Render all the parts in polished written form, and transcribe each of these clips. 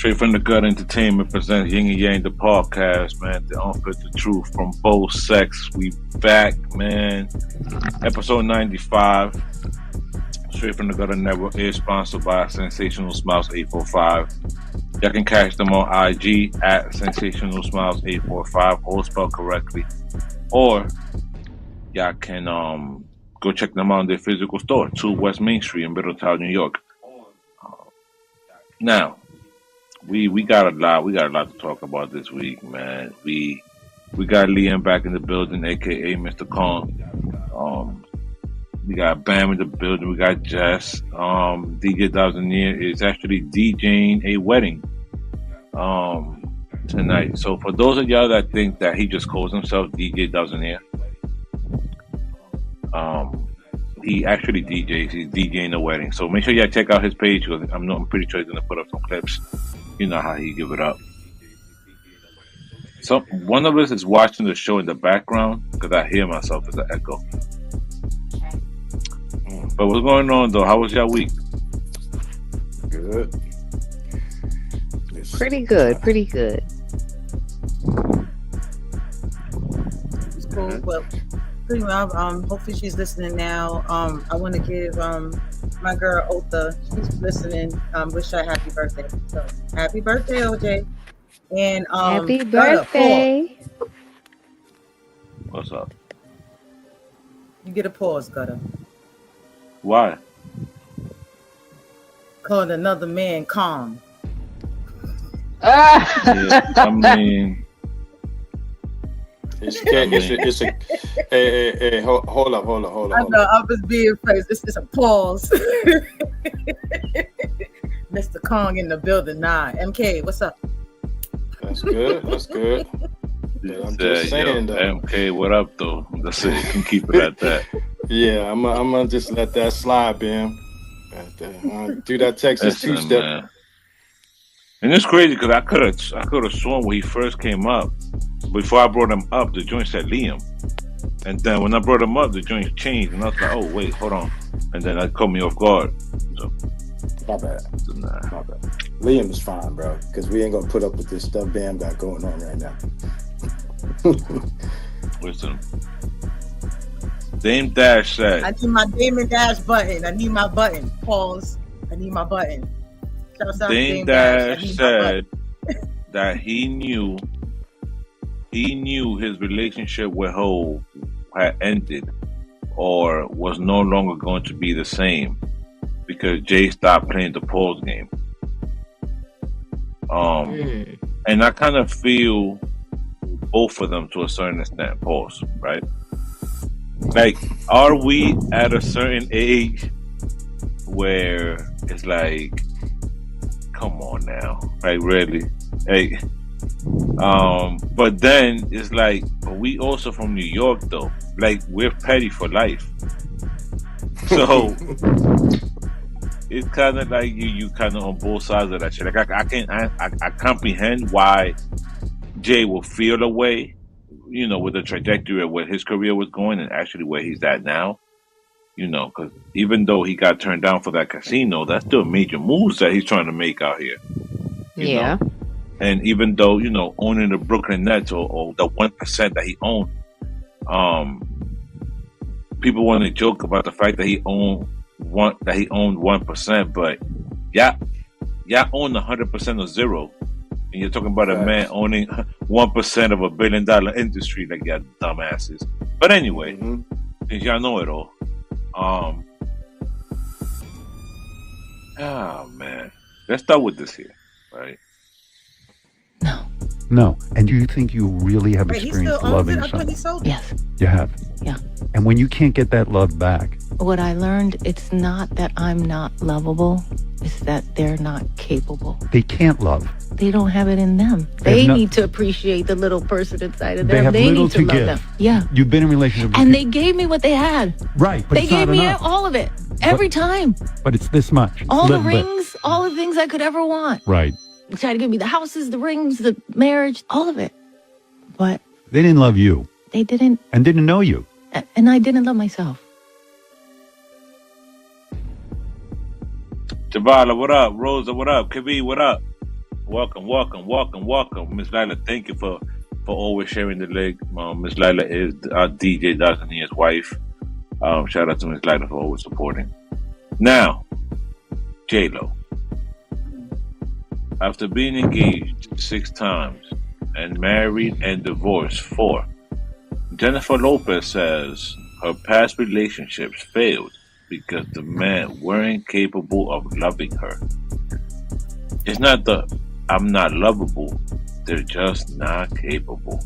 Straight from the Gut Entertainment presents Yin and Yang, the podcast, man. The unfiltered truth from both sex. We back, man. Episode 95. Straight from the Gutter Network is sponsored by Sensational Smiles 845. Y'all can catch them on IG at Sensational Smiles 845, all spelled correctly. Or y'all can go check them out in their physical store, 2 West Main Street in Middletown, New York. Now, we got a lot to talk about this week, man. We got Liam back in the building, aka Mr. Kong. We got Bam in the building. We got Jess. DJ Dawsonier is actually DJing a wedding tonight. So for those of y'all that think that he just calls himself DJ Dawsonier, he actually DJs. He's DJing the wedding. So make sure y'all check out his page, because I'm pretty sure he's gonna put up some clips. You know how he give it up. So one of us is watching the show in the background because I hear myself as an echo. But what's going on though? How was your week? Good. Pretty good. It's cool. Well, pretty well. Hopefully she's listening now. I want to give my girl Otha, she's listening. Wish her happy birthday. So happy birthday, OJ. And happy birthday. What's up? You get a pause, Gutter. Why? Called another man calm. Yeah, I mean, hey, hold up. I know, I was being phrased. This is a pause. Mr. Kong in the building. Nah, MK, what's up? That's good. I'm just saying, though. MK, what up, though? That's it. You can keep it at that. Yeah, I'm gonna just let that slide, Bam. Do that Texas two-step. Man. And it's crazy because I could have sworn when he first came up, before I brought him up, the joint said Liam, and then when I brought him up, the joint changed, and I was like, oh wait, hold on, and then it caught me off guard. So, my bad. Nah. My bad. Liam is fine, bro, because we ain't gonna put up with this stuff Bam got going on right now. Listen. Dame Dash said, I need my Damon Dash button. I need my button. Pause. I need my button. Dame Dash said that he knew his relationship with Hov had ended or was no longer going to be the same because Jay stopped playing the pause game. And I kind of feel both of them to a certain extent. Pause, right? Like, are we at a certain age where it's like, come on now, like really, hey, but then it's like, we also from New York though, like we're petty for life, so it's kind of like you kind of on both sides of that shit. Like I comprehend why Jay will feel a way, you know, with the trajectory of where his career was going and actually where he's at now. You know, because even though he got turned down for that casino, that's still major moves that he's trying to make out here. You know? And even though, you know, owning the Brooklyn Nets or the 1% that he owned, people want to joke about the fact that he owned 1%, but yeah, own 100% of zero. And you're talking about a man owning 1% of $1 billion industry, like y'all dumbasses. But anyway, since y'all know it all. Oh man, let's start with this here, right? No. And do you think you really have experienced loving someone? Yes. You have? Yeah. And when you can't get that love back? What I learned, it's not that I'm not lovable, it's that they're not capable. They can't love. They don't have it in them. They need to appreciate the little person inside of them. They have little need to love give. them. Yeah. You've been in a relationship with and they gave me what they had. Right, but they it's not gave me enough. all of it. Every time. But it's this much. All the rings, all the things I could ever want. Right. They tried to give me the houses, the rings, the marriage, all of it. But they didn't love you. They didn't. And didn't know you. And I didn't love myself. Javala, what up? Rosa, what up? Kavi, what up? Welcome. Miss Lila, thank you for always sharing the leg. Miss Lila is DJ Dazania's wife. Shout out to Miss Lila for always supporting. Now, J-Lo. After being engaged 6 times and married and divorced 4, Jennifer Lopez says her past relationships failed because the men weren't capable of loving her. It's not the I'm not lovable, they're just not capable.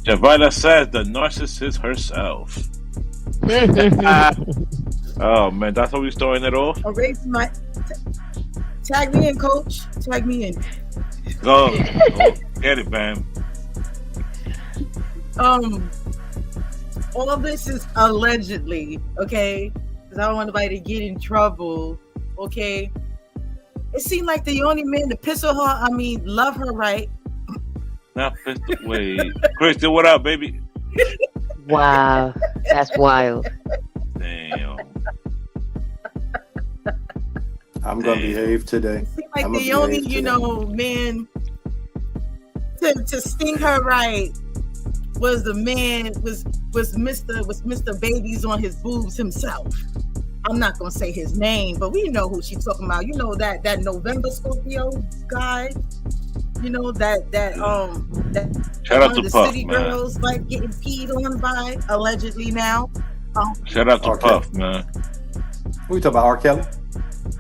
Javala says the narcissist herself. Oh man, that's how we starting it off? I'll raise my tag me in, coach. Tag me in. Go. Get it, man. All of this is allegedly, okay? Because I don't want anybody to get in trouble, okay? It seemed like the only man to piss on her, love her right. Not piss. Wait. Kristen, what up, baby? Wow. That's wild. Damn. I'm gonna behave today. It seemed like the only, man to sting her right was the man was Mr. Babies on his boobs himself. I'm not gonna say his name, but we know who she's talking about. You know that November Scorpio guy. You know that shout out to the Puff, city man. Girls like getting peed on by allegedly now. Shout out to Puff, man. Who you talking about, R. Kelly?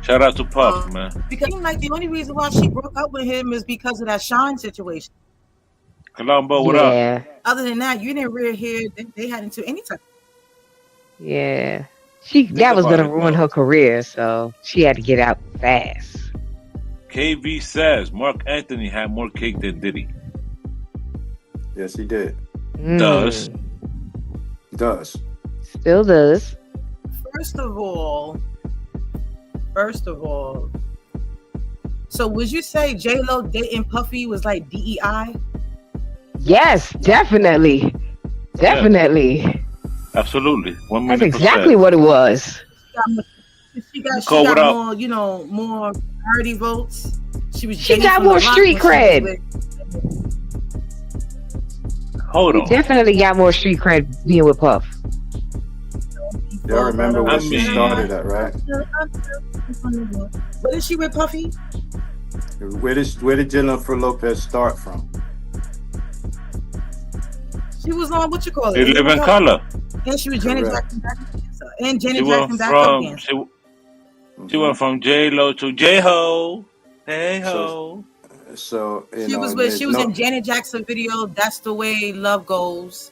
Shout out to Puff, man. Because like the only reason why she broke up with him is because of that Shine situation. Colombo, what up? Other than that, you didn't really hear they had into any type. Yeah. That was gonna ruin her career, so she had to get out fast. KV says Mark Anthony had more cake than Diddy. Yes, he did. Does. Still does. First of all, so would you say J-Lo dating Puffy was like DEI? Yes, definitely. Yeah. Absolutely. 1 minute. That's exactly what it was. She got more, more party votes. She got more street cred. Hold on. She definitely got more street cred being with Puff. Y'all remember when she started that, right? What is she with Puffy? Where did Jennifer Lopez start from? She was on what you call it? They live in color. And she was Janet Jackson backup dancer. And Janet Jackson backup dancer. She went from J-Lo to J-Ho. Hey ho. So she was in Janet Jackson video, That's the Way Love Goes.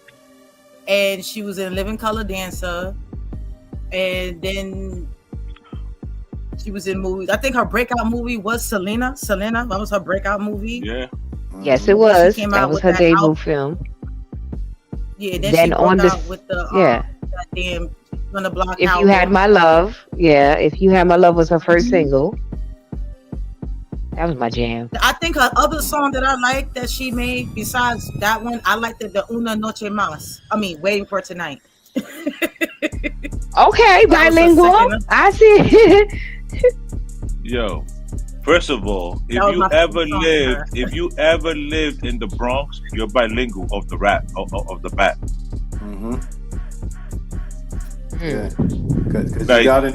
And she was in Living Color Dancer. And then she was in movies. I think her breakout movie was Selena. That was her breakout movie. Yeah. Yes, it was. That was her debut film. Yeah, then she broke out with the that damn on the block. If You Had My Love, If You Had My Love was her first single. That was my jam. I think her other song that I like that she made besides that one, I liked the Una Noche Más. Waiting for Tonight. Okay, bilingual. I see. Yo, first of all, if you ever lived in the Bronx, you're bilingual of the bat. Yeah, because you gotta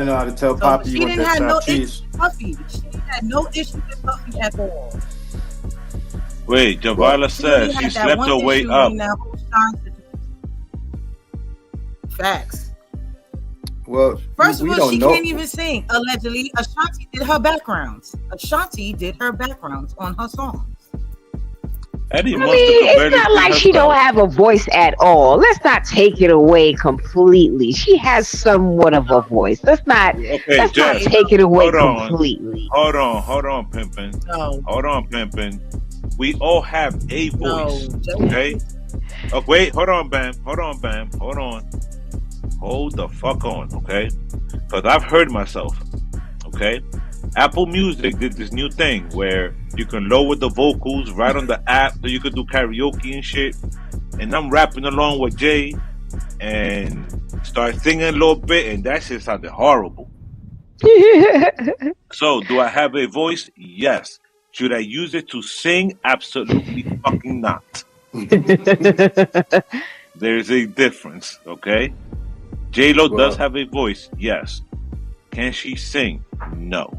know how to tell Poppy you want that chopped cheese. Puffy, she had no issue with Puffy at all. Wait, Javala says she slept her way up. Facts. Well, first of all, she can't even sing. Allegedly, Ashanti did her backgrounds on her songs. It's not like she don't have a voice at all. Let's not take it away completely. She has somewhat of a voice. Let's not take it away completely. Hold on, Pimpin'. No. Hold on, Pimpin'. We all have a voice. Okay? Oh, wait, hold on, Bam. Hold on. Hold the fuck on, okay? Because I've heard myself, okay? Apple Music did this new thing where you can lower the vocals right on the app so you could do karaoke and shit. And I'm rapping along with Jay and start singing a little bit, and that shit sounded horrible. So, do I have a voice? Yes. Should I use it to sing? Absolutely fucking not. There's a difference, okay? J-Lo does have a voice, yes. Can she sing? No.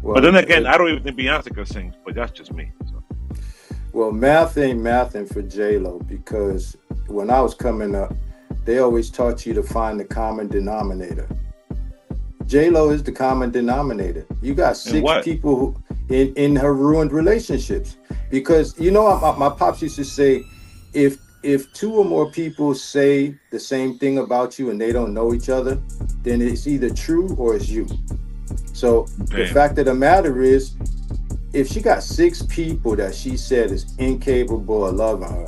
Well, but then again, I don't even think Beyonce can sing, but that's just me. So. Well, math ain't mathing for J-Lo, because when I was coming up, they always taught you to find the common denominator. J-Lo is the common denominator. You got 6 people who, in her ruined relationships. Because, you know, my pops used to say, if 2 or more people say the same thing about you and they don't know each other, then it's either true or it's you. So the fact of the matter is, if she got 6 people that she said is incapable of loving her,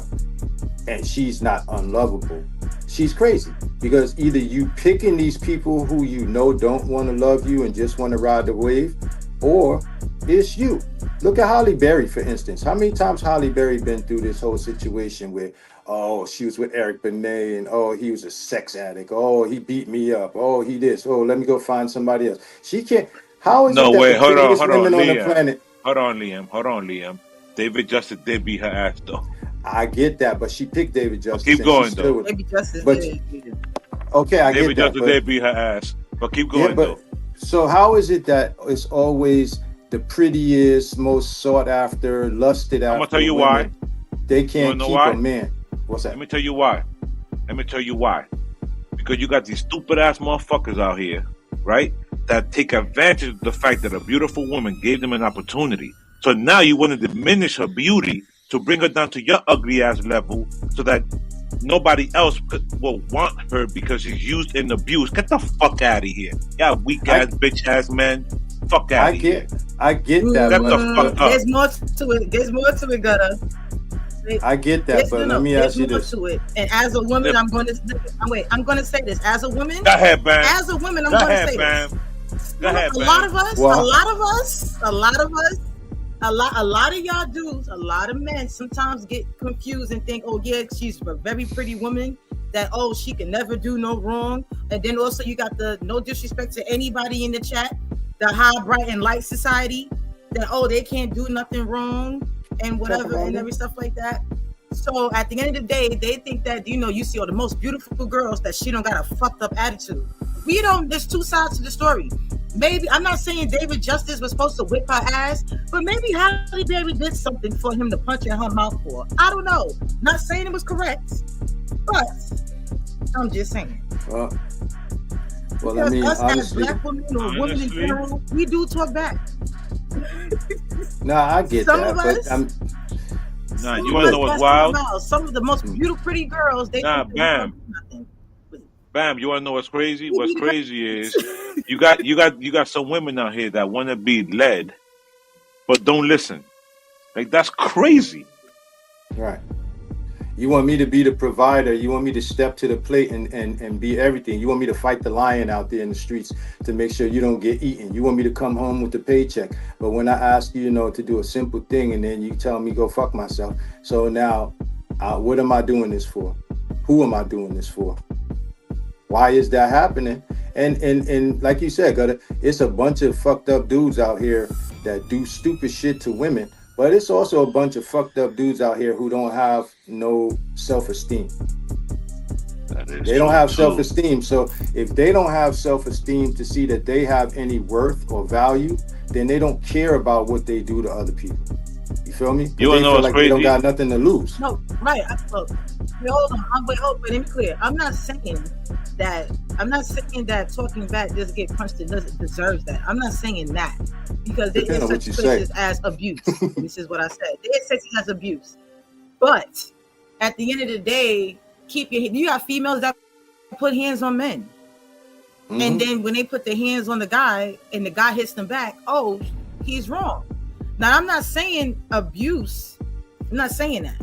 and she's not unlovable, she's crazy. Because either you picking these people who you know don't want to love you and just want to ride the wave, or it's you. Look at Halle Berry, for instance. How many times Halle Berry been through this whole situation where, oh, she was with Eric Benet, and oh, he was a sex addict. Oh, he beat me up. Oh, he this. Oh, let me go find somebody else. She can't. How is it that the prettiest women on the planet? Hold on, Liam. David Justice did beat her ass, though. I get that, but she picked David Justice. But keep going, though. David Justice did. Okay, I David get that. Justice did beat her ass, but keep going, though. So how is it that it's always the prettiest, most sought after, lusted after? I'm gonna tell you women, why. They can't keep a man. What's that? Let me tell you why. Because you got these stupid ass motherfuckers out here, right? That take advantage of the fact that a beautiful woman gave them an opportunity. So now you want to diminish her beauty to bring her down to your ugly ass level, so that nobody else will want her because she's used and abused. Get the fuck out of here. Yeah, weak ass, bitch ass man. Fuck out of here. I get that. Get the fuck up. There's more to it, Gutter. I get that, but let me ask you this. And as a woman, I'm going to say this. As a woman, go ahead, Bam. As a woman, I'm going to say this. Go ahead, a lot of y'all dudes, a lot of men sometimes get confused and think, oh yeah, she's a very pretty woman, that oh, she can never do no wrong. And then also you got the, no disrespect to anybody in the chat, the high, bright, and light society, that oh, they can't do nothing wrong and whatever and every stuff like that. So at the end of the day, they think that, you know, you see all the most beautiful girls, that she don't got a fucked up attitude. We don't, there's 2 sides to the story. Maybe, I'm not saying David Justice was supposed to whip her ass, but maybe Halle Berry did something for him to punch in her mouth for. I don't know. Not saying it was correct, but I'm just saying. Well, because I mean, us honestly, as black women or women in general, we do talk back. Nah, I get some that. Of us, nah, you want to know what's wild? Some of the most beautiful, pretty girls, they Bam. Bam, you want to know what's crazy? What's crazy is you got some women out here that want to be led, but don't listen. Like, that's crazy. Right. You want me to be the provider. You want me to step to the plate and be everything. You want me to fight the lion out there in the streets to make sure you don't get eaten. You want me to come home with the paycheck. But when I ask you, to do a simple thing, and then you tell me go fuck myself. So now, what am I doing this for? Who am I doing this for? Why is that happening? And like you said, it's a bunch of fucked up dudes out here that do stupid shit to women, but it's also a bunch of fucked up dudes out here who don't have no self-esteem. They don't have self-esteem. So if they don't have self-esteem to see that they have any worth or value, then they don't care about what they do to other people. You feel me? You want to know what's crazy? They don't got nothing to lose. No, right. Hold on. Let me be clear. I'm not saying that talking back just get punched and doesn't deserve that. I'm not saying that, because there is such places as abuse. This is what I said. There is such as abuse. But at the end of the day, you got females that put hands on men. Mm-hmm. And then when they put their hands on the guy and the guy hits them back, oh, he's wrong. Now, I'm not saying abuse. I'm not saying that.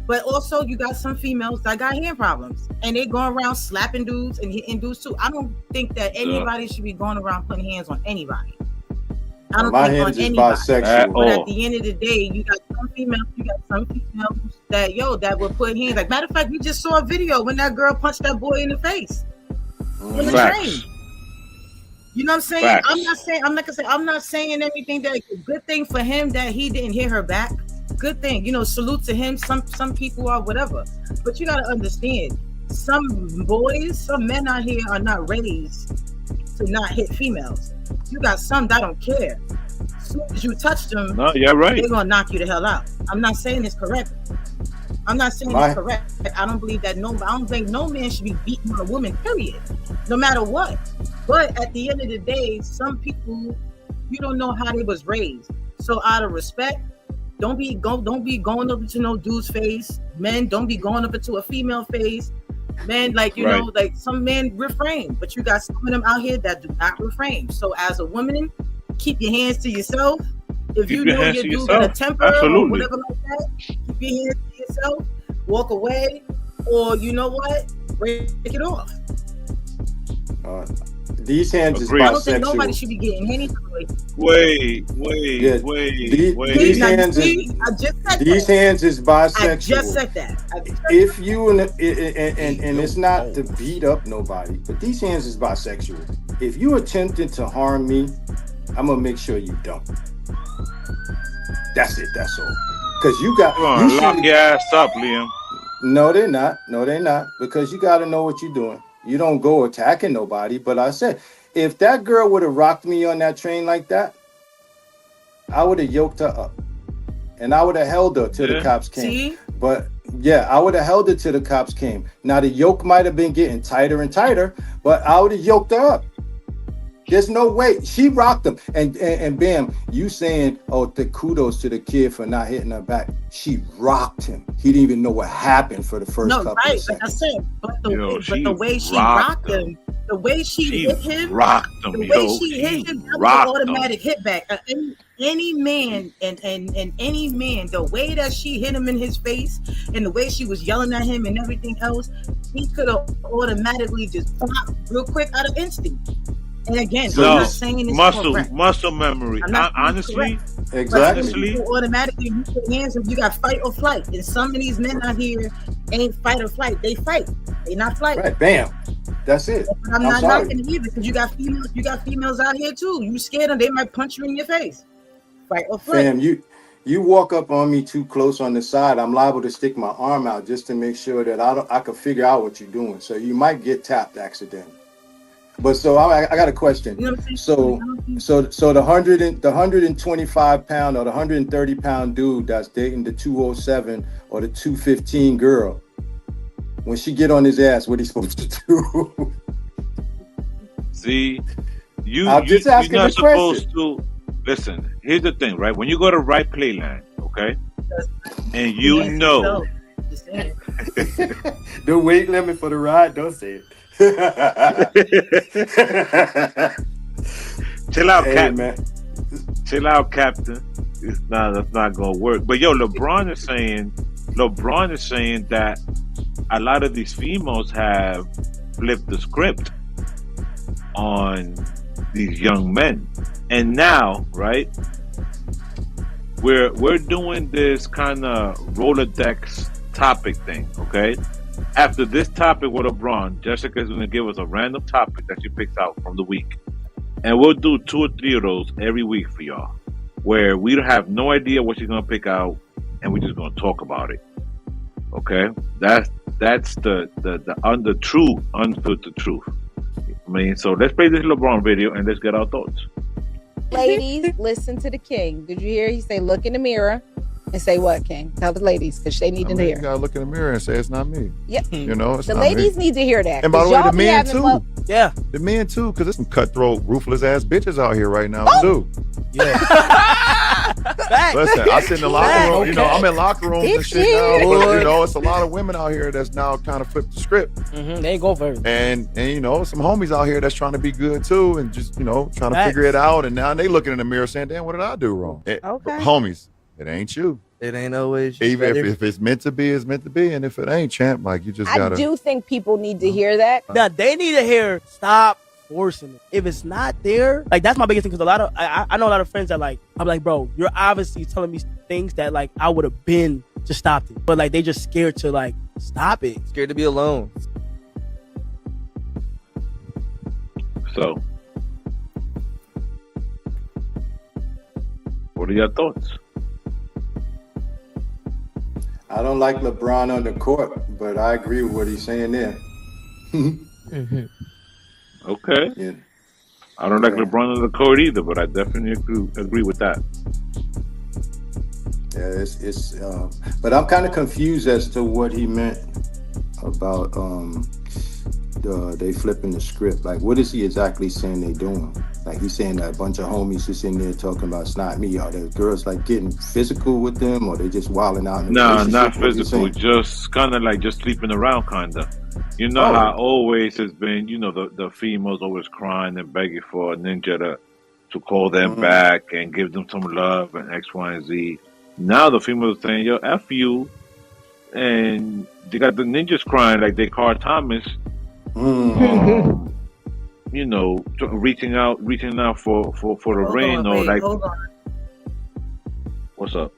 But also, you got some females that got hand problems, and they going around slapping dudes and hitting dudes too. I don't think that anybody should be going around putting hands on anybody. I don't think on anybody. Bisexual. But at the end of the day, you got some females that would put hands. Like, matter of fact, we just saw a video when that girl punched that boy in the face on the train. You know what I'm saying? Facts. I'm not saying anything that good thing for him that he didn't hit her back. Good thing, you know, salute to him. Some people are whatever. But you gotta understand, some men out here are not raised to not hit females. You got some that don't care. As soon as you touch them, no, you're right. They're gonna knock you the hell out. I'm not saying it's correct. I don't believe that I don't think no man should be beating on a woman, period. No matter what. But at the end of the day, some people, you don't know how they was raised. So out of respect, don't be going up into no dude's face. Men, don't be going up into a female face. Men, like, you know, like some men refrain, but you got some of them out here that do not refrain. So as a woman, keep your hands to yourself. If you know your dude got a temper or whatever like that, keep your hands to yourself, walk away, or you know what, break it off. These hands is bisexual. I don't think nobody should be getting any toy. Wait. These hands is bisexual. I just said that. If you and it's not to beat up nobody, but these hands is bisexual. If you attempted to harm me, I'm gonna make sure you don't. That's it. That's all. Because you lock your ass up, Liam. No, they're not. Because you got to know what you're doing. You don't go attacking nobody. But I said, if that girl would have rocked me on that train like that, I would have yoked her up, and I would have held her till the cops came. See? But yeah, I would have held her till the cops came. Now the yoke might have been getting tighter and tighter, but I would have yoked her up. There's no way. She rocked him. And bam, you saying, oh, the kudos to the kid for not hitting her back. She rocked him. He didn't even know what happened for the first couple of seconds. Like I said, but the way she rocked him, the way she hit him, that was an automatic hit back. Any man and any man, the way that she hit him in his face and the way she was yelling at him and everything else, he could have automatically just popped real quick out of instinct. And again, I'm not saying it's muscle memory. Honestly, exactly. Automatically, you put hands up. You got fight or flight. And some of these men out here ain't fight or flight. They fight. They not flight. Right. Bam. That's it. But I'm not knocking it either because you got females. You got females out here too. You scared them? They might punch you in your face. Fight or flight. Fam, you walk up on me too close on the side, I'm liable to stick my arm out just to make sure that I can figure out what you're doing. So you might get tapped accidentally. But so I got a question. So the 125 pound or the 130 pound dude that's dating the 207 or the 215 girl, when she get on his ass, what he supposed to do? See, I'm just asking you're not the question. Supposed to listen. Here's the thing, right? When you go to Right Playland, okay, and you know the weight limit for the ride, don't say it. Chill out, Captain. Man. Chill out, Captain. That's not gonna work. But yo, LeBron is saying that a lot of these females have flipped the script on these young men, and now, right, we're doing this kind of Rolodex topic thing, okay? After this topic with LeBron, Jessica is going to give us a random topic that she picks out from the week. And we'll do 2 or 3 of those every week for y'all, where we have no idea what she's going to pick out, and we're just going to talk about it. Okay? That's the true, unfiltered truth. I mean, so let's play this LeBron video, and let's get our thoughts. Ladies, listen to the king. Did you hear? He say, look in the mirror. And say what, King? Tell the ladies, because they need to hear. You gotta look in the mirror and say it's not me. Yep. You know, it's the not ladies me. need to hear that. And by the way, the men too. Yeah. The men too, because there's some cutthroat, ruthless ass bitches out here right now too. Yeah. Listen, I sit in the locker room. You know, I'm in locker rooms and shit now. But, you know, it's a lot of women out here that's now kind of flipped the script. Mm-hmm. They ain't go for everything. And you know, some homies out here that's trying to be good too, and just trying to figure it out. And now they looking in the mirror saying, "Damn, what did I do wrong?" Homies, it ain't you. It ain't always even if it's meant to be, it's meant to be, and if it ain't, champ, like you just gotta. I do think people need to hear that. Now they need to hear. Stop forcing it. If it's not there, like that's my biggest thing. Because a lot of I know a lot of friends that like I'm like, bro, you're obviously telling me things that like I would have been just stopped it, but like they just scared to like stop it. Scared to be alone. So are your thoughts? I don't like LeBron on the court, but I agree with what he's saying there. Okay. Yeah. I don't like LeBron on the court either, but I definitely agree with that. Yeah, but I'm kind of confused as to what he meant about they flipping the script. Like, what is he exactly saying they doing? Like, he's saying that a bunch of homies just in there talking about it's not me. Are the girls like getting physical with them, or they just wilding out? No, not physical. Just kind of like just sleeping around, kind of. You know how always has been. You know the females always crying and begging for a ninja to call them back and give them some love and X, Y, and Z. Now the females are saying, "Yo, F you," and they got the ninjas crying like they Carl Thomas. You know, reaching out for the rain or like. Hold on. What's up?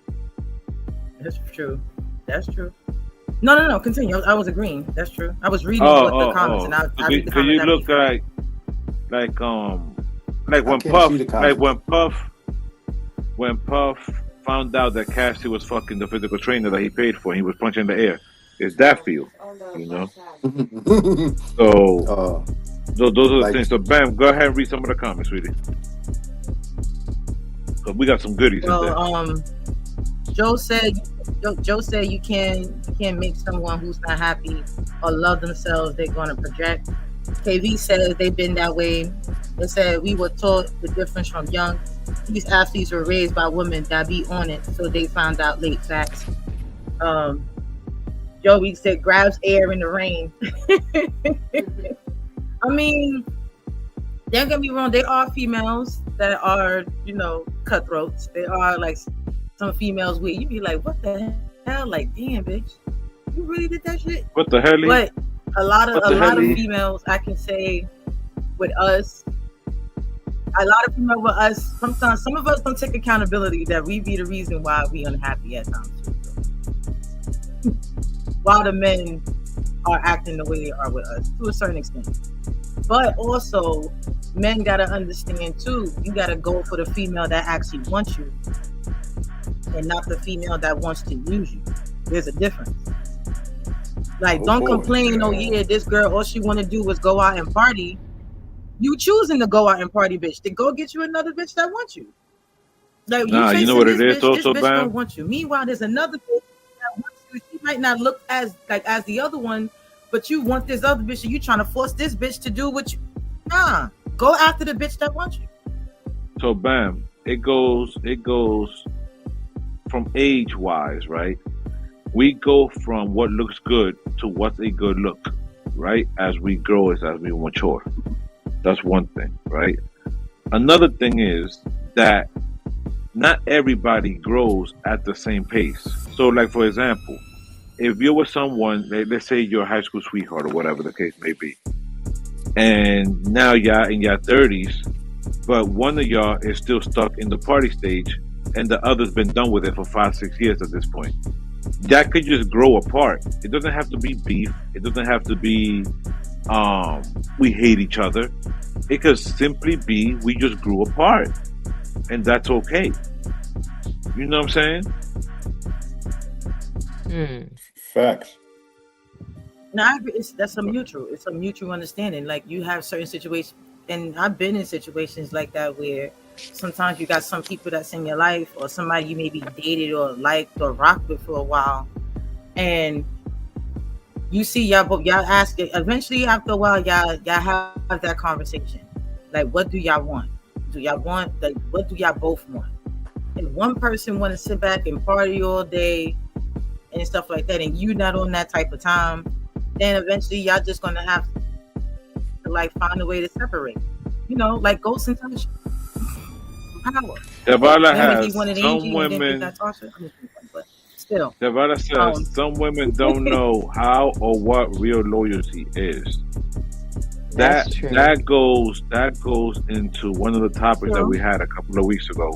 That's true. No. Continue. I was agreeing. That's true. I was reading the comments and I read the comments. Could you look when Puff found out that Cassie was fucking the physical trainer that he paid for, and he was punching the air. Is that feel? You know. So those are the things. So Bam, go ahead and read some of the comments, sweetie. Cause we got some goodies in there. Joe said you can't make someone who's not happy or love themselves, they're gonna project. KV says they've been that way. They said we were taught the difference from young. These athletes were raised by women that be on it, so they found out late. Facts. Joey said grabs air in the rain. I mean, don't get me wrong, there are females that are, cutthroats. There are like some females where you be like, what the hell? Like, damn, bitch, you really did that shit? What the hell? But a lot of females, I can say, with us, sometimes some of us don't take accountability that we be the reason why we unhappy at times too. While the men are acting the way they are with us to a certain extent. But also, men gotta understand too, you gotta go for the female that actually wants you and not the female that wants to use you. There's a difference. Like, don't complain, this girl, all she wanna do is go out and party. You choosing to go out and party, bitch. Then go get you another bitch that wants you. Like, you know what it is also, this bitch don't want you. Meanwhile, there's another bitch that wants you. She might not look as the other one, but you want this other bitch and you trying to force this bitch to do what you... Nah, go after the bitch that wants you. So Bam, it goes from age-wise, right? We go from what looks good to what's a good look, right? As we grow, as we mature. That's one thing, right? Another thing is that not everybody grows at the same pace. So, like, for example, if you're with someone, let's say your high school sweetheart or whatever the case may be, and now y'all in your 30s, but one of y'all is still stuck in the party stage and the other's been done with it for 5-6 years at this point, that could just grow apart. It doesn't have to be beef. It doesn't have to be we hate each other. It could simply be we just grew apart, and that's okay. You know what I'm saying? Facts. No, I agree. It's a mutual understanding. Like, you have certain situations, and I've been in situations like that where sometimes you got some people that's in your life or somebody you maybe dated or liked or rocked with for a while, and you see y'all ask it. Eventually, after a while, y'all have that conversation. Like, what do y'all want? Do y'all want what do y'all both want? If one person want to sit back and party all day and stuff like that, and you not on that type of time, then eventually y'all just gonna have to like find a way to separate. Like ghosts and touch. Power. Devala has some women. Still. Devala says some women don't know how or what real loyalty is. That goes into one of the topics that we had a couple of weeks ago,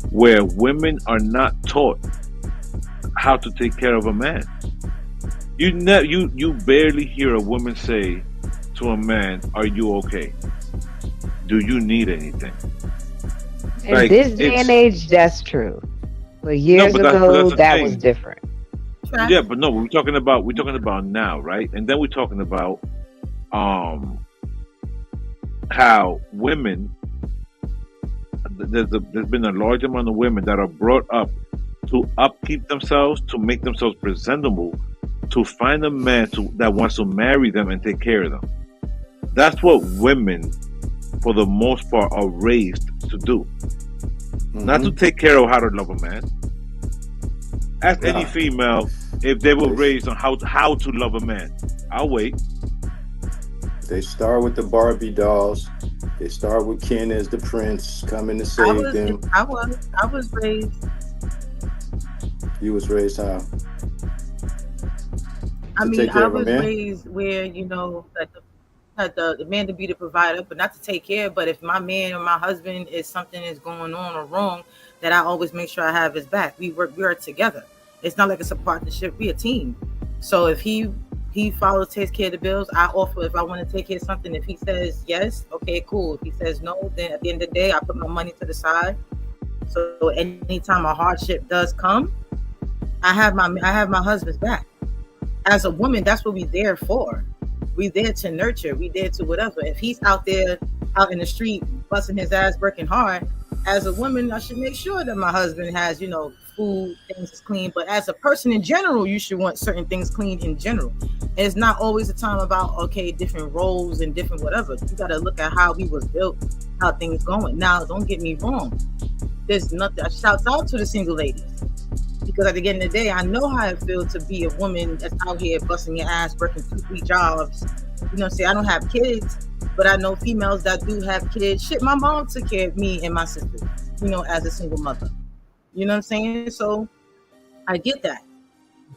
where women are not taught how to take care of a man. You barely hear a woman say to a man, "Are you okay? Do you need anything?" In like, this day and age, that's true. But years ago, that was different. Yeah, but no, we're talking about now, right? And then we're talking about how women, there's been a large amount of women that are brought up to upkeep themselves, to make themselves presentable, to find a man that wants to marry them and take care of them. That's what women, for the most part, are raised to do. Not to take care of how to love a man. Ask any female if they were raised on how to love a man. I'll wait. They start with the Barbie dolls. They start with Ken as the prince coming to save them. I was raised. You was raised how? I mean, I was raised where, you know, that the man to be the provider, but not to take care. But if my man or my husband is something is going on or wrong, that I always make sure I have his back. We are together. It's not like it's a partnership. We a team. So if he takes care of the bills, I offer if I want to take care of something. If he says yes, okay, cool. If he says no, then at the end of the day, I put my money to the side. So anytime a hardship does come, I have my husband's back. As a woman, that's what we there for. We there to nurture. We there to whatever. If he's out there, out in the street, busting his ass, working hard, as a woman, I should make sure that my husband has, you know, food, things is clean. But as a person in general, you should want certain things clean in general. And it's not always a time about, okay, different roles and different whatever. You got to look at how we was built, how things going. Now, don't get me wrong. There's nothing. I shout out to the single ladies. Because at the end of the day, I know how it feels to be a woman that's out here busting your ass, working 2-3 jobs. You know, say I don't have kids, but I know females that do have kids. Shit, my mom took care of me and my sister, you know, as a single mother. You know what I'm saying? So I get that.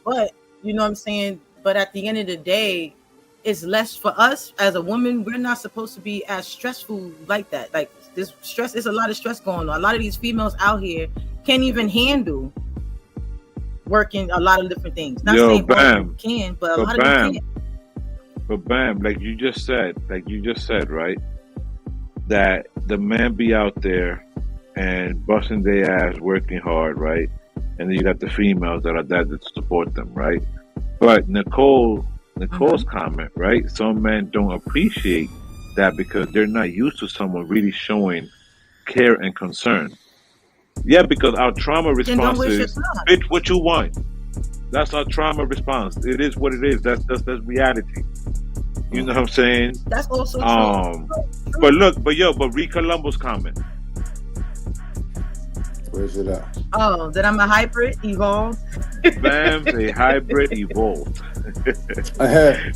But, you know what I'm saying? But at the end of the day, it's less for us as a woman. We're not supposed to be as stressful like that. Like this stress, there's a lot of stress going on. A lot of these females out here can't even handle working a lot of different things. Not saying Bam can, but a lot of them can. But Bam, like you just said, right? That the man be out there and busting their ass, working hard, right? And then you got the females that are there to support them, right? But Nicole's comment, right? Some men don't appreciate that because they're not used to someone really showing care and concern. Yeah, because our trauma response is bitch what you want. That's our trauma response. It is what it is. That's reality. You know what I'm saying? That's also true. But read Columbo's comment. Where's it at? Oh, that I'm a hybrid evolved. Bam's a hybrid evolved.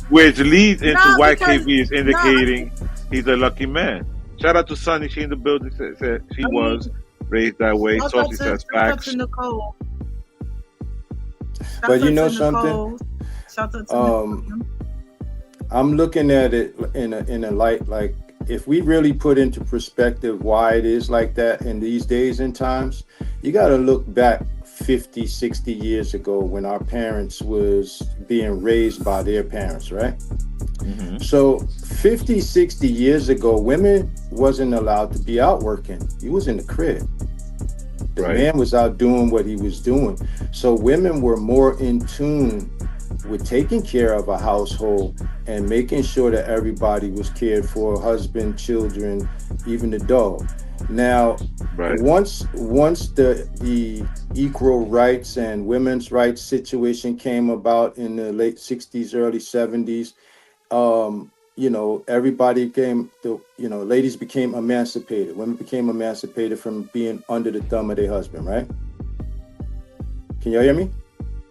Which leads into why KB is indicating he's a lucky man. Shout out to Sunny. She in the building said she was raised that way. Saucy says facts. But you know something? I'm looking at it in a light like if we really put into perspective why it is like that in these days and times, you got to look back 50, 60 years ago when our parents was being raised by their parents, right? Mm-hmm. So 50, 60 years ago, women wasn't allowed to be out working. He was in the crib. The man was out doing what he was doing. So women were more in tune with taking care of a household and making sure that everybody was cared for, husband, children, even the dog. Now, once the equal rights and women's rights situation came about in the late 60s, early 70s, everybody ladies became emancipated. Women became emancipated from being under the thumb of their husband, right? Can y'all hear me?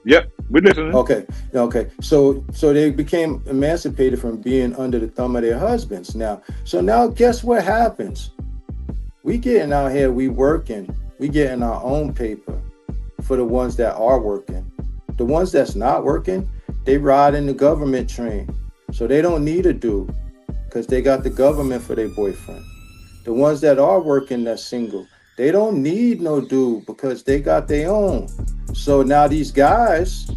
Yep, we're listening. Okay. So they became emancipated from being under the thumb of their husbands. Now guess what happens? We getting out here, we working, we getting our own paper for the ones that are working. The ones that's not working, they ride in the government train. So they don't need a dude because they got the government for their boyfriend. The ones that are working that's single, they don't need no dude because they got their own. So now these guys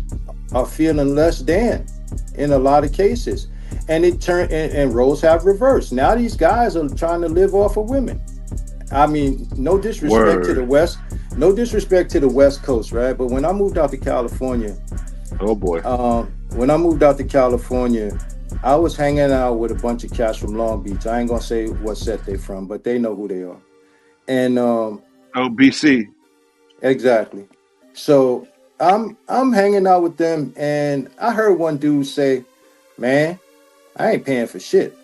are feeling less than in a lot of cases. And it turned and roles have reversed. Now these guys are trying to live off of women. I mean, no disrespect to the West, Coast, right? But when I moved out to California, oh boy, when I moved out to California, I was hanging out with a bunch of cats from Long Beach. I ain't gonna say what set they from, but they know who they are. And BC. Exactly. So I'm hanging out with them, and I heard one dude say, "Man, I ain't paying for shit.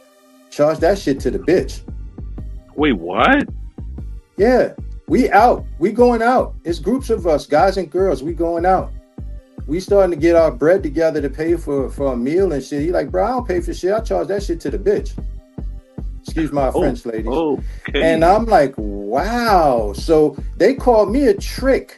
Charge that shit to the bitch." Wait, what? Yeah, we out. We going out. It's groups of us, guys and girls. We going out. We starting to get our bread together to pay for a meal and shit. He like, bro, I don't pay for shit. I charge that shit to the bitch. Excuse my French, ladies. Okay. And I'm like, wow. So they called me a trick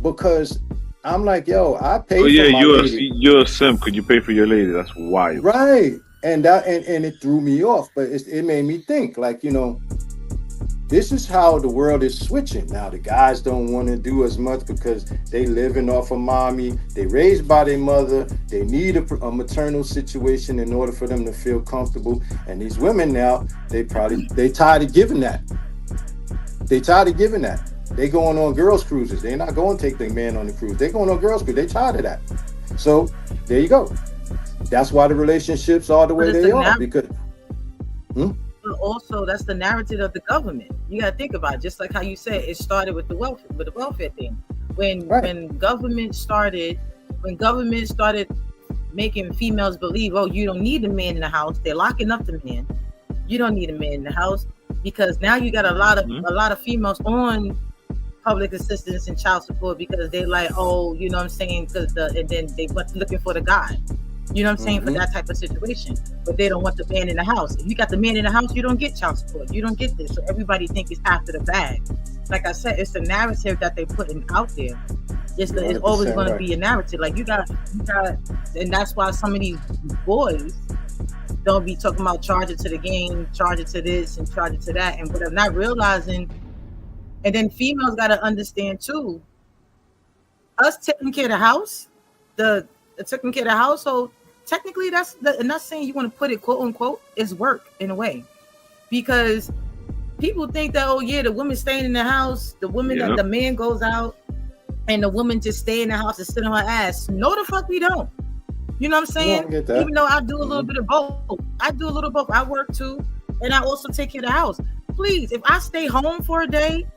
because I'm like, yo, I pay for my lady. You're a simp. Could you pay for your lady? That's wild. Right. And it threw me off, but it made me think, like, you know, this is how the world is switching. Now, the guys don't want to do as much because they living off of mommy. They raised by their mother. They need a maternal situation in order for them to feel comfortable. And these women now, they tired of giving that. They tired of giving that. They going on girls' cruises. They're not going to take their man on the cruise. They going on girls' cruise. They tired of that. So there you go. That's why the relationships are the way they are. Because But also, that's the narrative of the government. You got to think about it. Just like how you said, it started with the welfare thing. When government started making females believe, oh, you don't need a man in the house. They're locking up the man. You don't need a man in the house, because now you got a lot of females on public assistance and child support because they like, oh, you know what I'm saying? And then they went looking for the guy. You know what I'm saying? For that type of situation. But they don't want the man in the house. If you got the man in the house, you don't get child support. You don't get this. So everybody think it's after the bag. Like I said, it's the narrative that they're putting out there. It's always going to be a narrative. Like you got, and that's why some of these boys don't be talking about charge it to the game, charge it to this, and charge it to that. And but I'm not realizing, and then females got to understand too, us taking care of the house, taking care of the household, technically I'm not saying you want to put it quote unquote, it's work in a way, because people think that, oh yeah, the woman staying in the house, the woman that the man goes out and the woman just stay in the house and sit on her ass. No, the fuck we don't. You know what I'm saying? Even though I do a little bit of both. I work too, and I also take care of the house. Please, if I stay home for a day,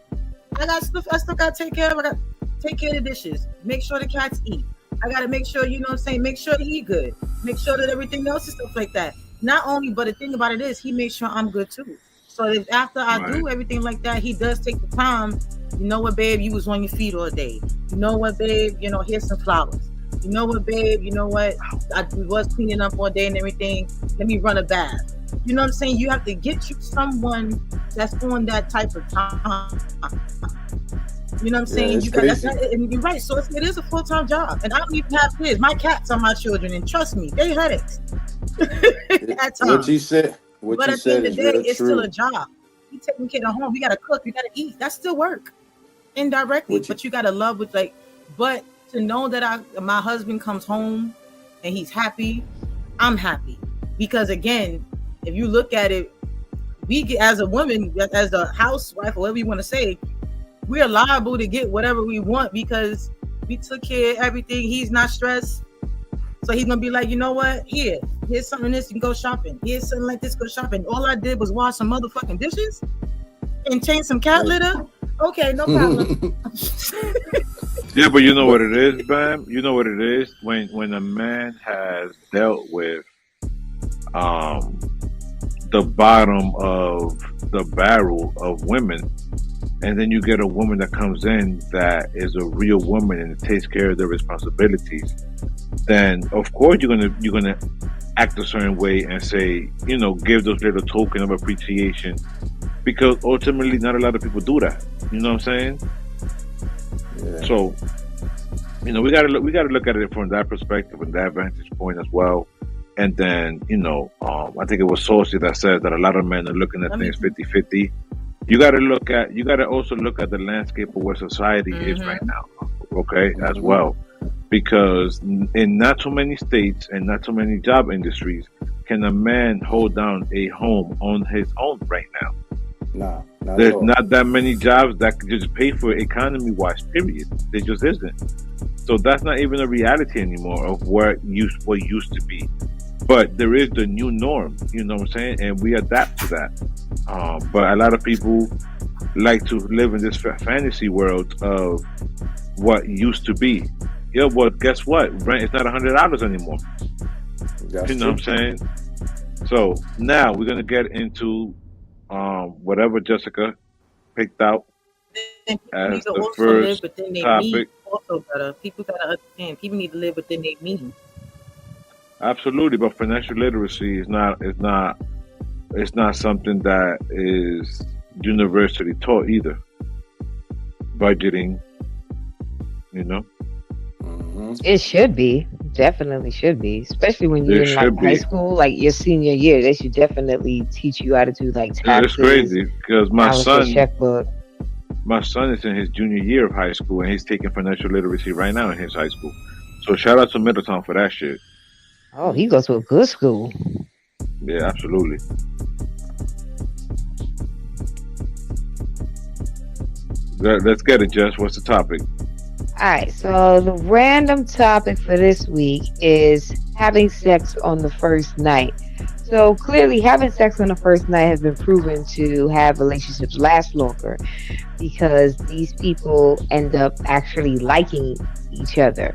I still got to take care of. I got to take care of the dishes, make sure the cats eat. I got to make sure, you know what I'm saying, make sure he good, make sure that everything else is stuff like that. Not only, but the thing about it is he makes sure I'm good too. So if after I do everything like that, he does take the time. You know what, babe, you was on your feet all day. You know what, babe, you know, here's some flowers. You know what, babe, you know what, I was cleaning up all day and everything. Let me run a bath. You know what I'm saying? You have to get you someone that's on that type of time. You know what I'm saying? You got and you're right. So it is a full-time job. And I don't even have kids. My cats are my children, and trust me, they headaches. At times. What you said but at the end of the day, it's still a job. You taking care of home. We gotta cook, you gotta eat. That's still work. Indirectly. But you gotta love with but to know that my husband comes home and he's happy, I'm happy. Because again, if you look at it, we get, as a woman, as a housewife, or whatever you want to say, we are liable to get whatever we want because we took care of everything. He's not stressed. So he's going to be like, you know what? Here's something this, you can go shopping. Here's something like this, go shopping. All I did was wash some motherfucking dishes and change some cat litter. Okay, no problem. Yeah, but you know what it is, Bam? You know what it is? When a man has dealt with the bottom of the barrel of women, and then you get a woman that comes in that is a real woman and takes care of their responsibilities, then of course you're gonna act a certain way and say, you know, give those little token of appreciation, because ultimately not a lot of people do that. You know what I'm saying? Yeah. So, you know, we gotta look at it from that perspective and that vantage point as well. And then, you know, I think it was Saucy that said that a lot of men are looking at things 50-50. You got to also look at the landscape of where society is right now, okay, as well. Because in not too many states and not too many job industries can a man hold down a home on his own right now. Nah. There's not that many jobs that could just pay for it economy-wise, period. There just isn't. So that's not even a reality anymore of what used to be. But there is the new norm, you know what I'm saying? And we adapt to that. But a lot of people like to live in this fantasy world of what used to be. Yeah, well, guess what? Rent is not $100 anymore. You know what I'm saying? So now we're going to get into whatever Jessica picked out as the first topic. Also better. People gotta understand. People need to live within their means. Absolutely, but financial literacy is not something that is universally taught either. Budgeting, you know. It should be. Definitely should be. Especially when you're in like high school, like your senior year. They should definitely teach you how to do like taxes. It's crazy because my son is in his junior year of high school and he's taking financial literacy right now in his high school. So shout out to Middletown for that shit. Oh, he goes to a good school. Yeah, absolutely. Let's get it, Jess. What's the topic? All right, so the random topic for this week is having sex on the first night. So clearly having sex on the first night has been proven to have relationships last longer because these people end up actually liking each other.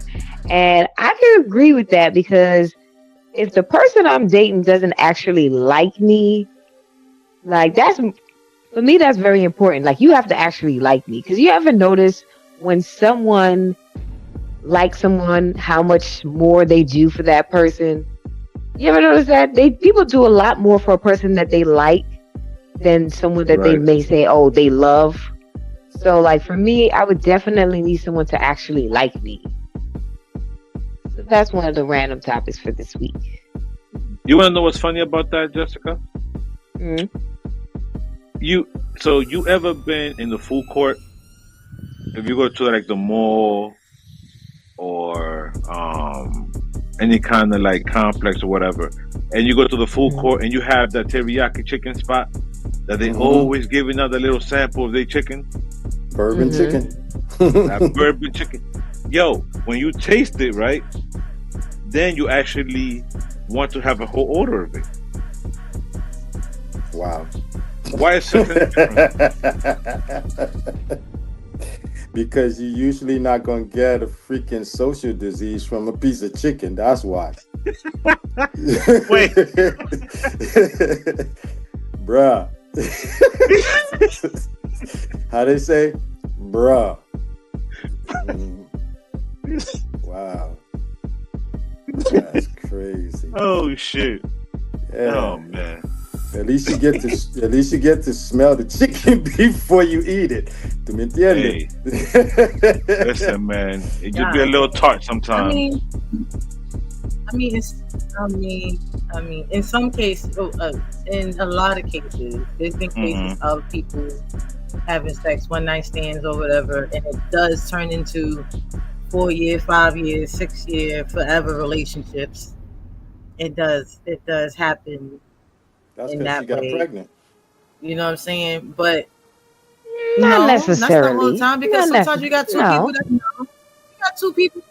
And I can agree with that because if the person I'm dating doesn't actually like me, like for me, that's very important. Like you have to actually like me because you ever notice when someone likes someone, how much more they do for that person. You ever notice that? People do a lot more for a person that they like than someone that they may say, oh, they love. So like for me, I would definitely need someone to actually like me. So that's one of the random topics for this week. You want to know what's funny about that, Jessica? Mm-hmm. You ever been in the food court? If you go to like the mall or any kind of like complex or whatever, and you go to the food court and you have that teriyaki chicken spot that they always give another little sample of their chicken. Bourbon chicken. That bourbon chicken. Yo, when you taste it, right, then you actually want to have a whole order of it. Wow. Why is such a difference? Because you're usually not going to get a freaking social disease from a piece of chicken. That's why. Wait. Bruh. How they say? Bruh. Wow. That's crazy. Oh, shit. Yeah. Oh, man. At least you get to smell the chicken before you eat it. ¿Tú me entiendes? Hey. Listen, man, it just be a little tart sometimes. I mean, in some cases, in a lot of cases, there's been cases of people having sex, one night stands or whatever, and it does turn into 4 year, 5 year, 6 year, forever relationships. It does happen. That's because she got pregnant. You know what I'm saying? But not necessarily. That's the whole time because sometimes you got two people that you got two people.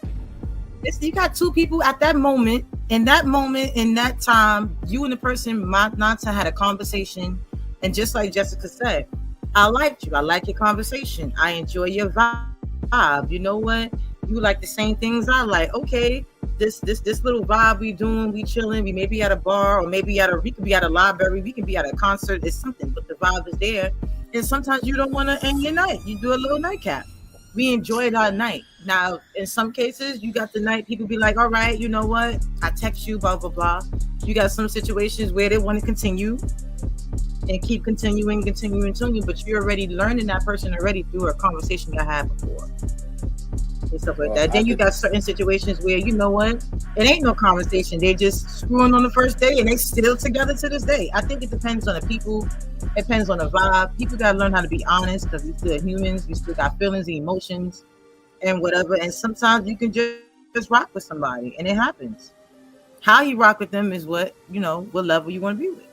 You got two people at that moment, in that time, you and the person might not have had a conversation. And just like Jessica said, I liked you. I like your conversation. I enjoy your vibe. You know what? You like the same things I like. Okay. This little vibe we doing, we chilling, we may be at a bar or maybe we could be at a library, we can be at a concert, it's something, but the vibe is there. And sometimes you don't want to end your night. You do a little nightcap. We enjoyed our night. Now, in some cases, you got the night, people be like, all right, you know what? I text you, blah, blah, blah. You got some situations where they want to continue and keep continuing, but you're already learning that person already through a conversation you had before. And stuff like that. Then you got certain situations where, you know what, it ain't no conversation. They just screwing on the first day and they still together to this day. I think it depends on the people. It depends on the vibe. People got to learn how to be honest because we still humans. We still got feelings and emotions and whatever. And sometimes you can just rock with somebody and it happens. How you rock with them is what level you want to be with.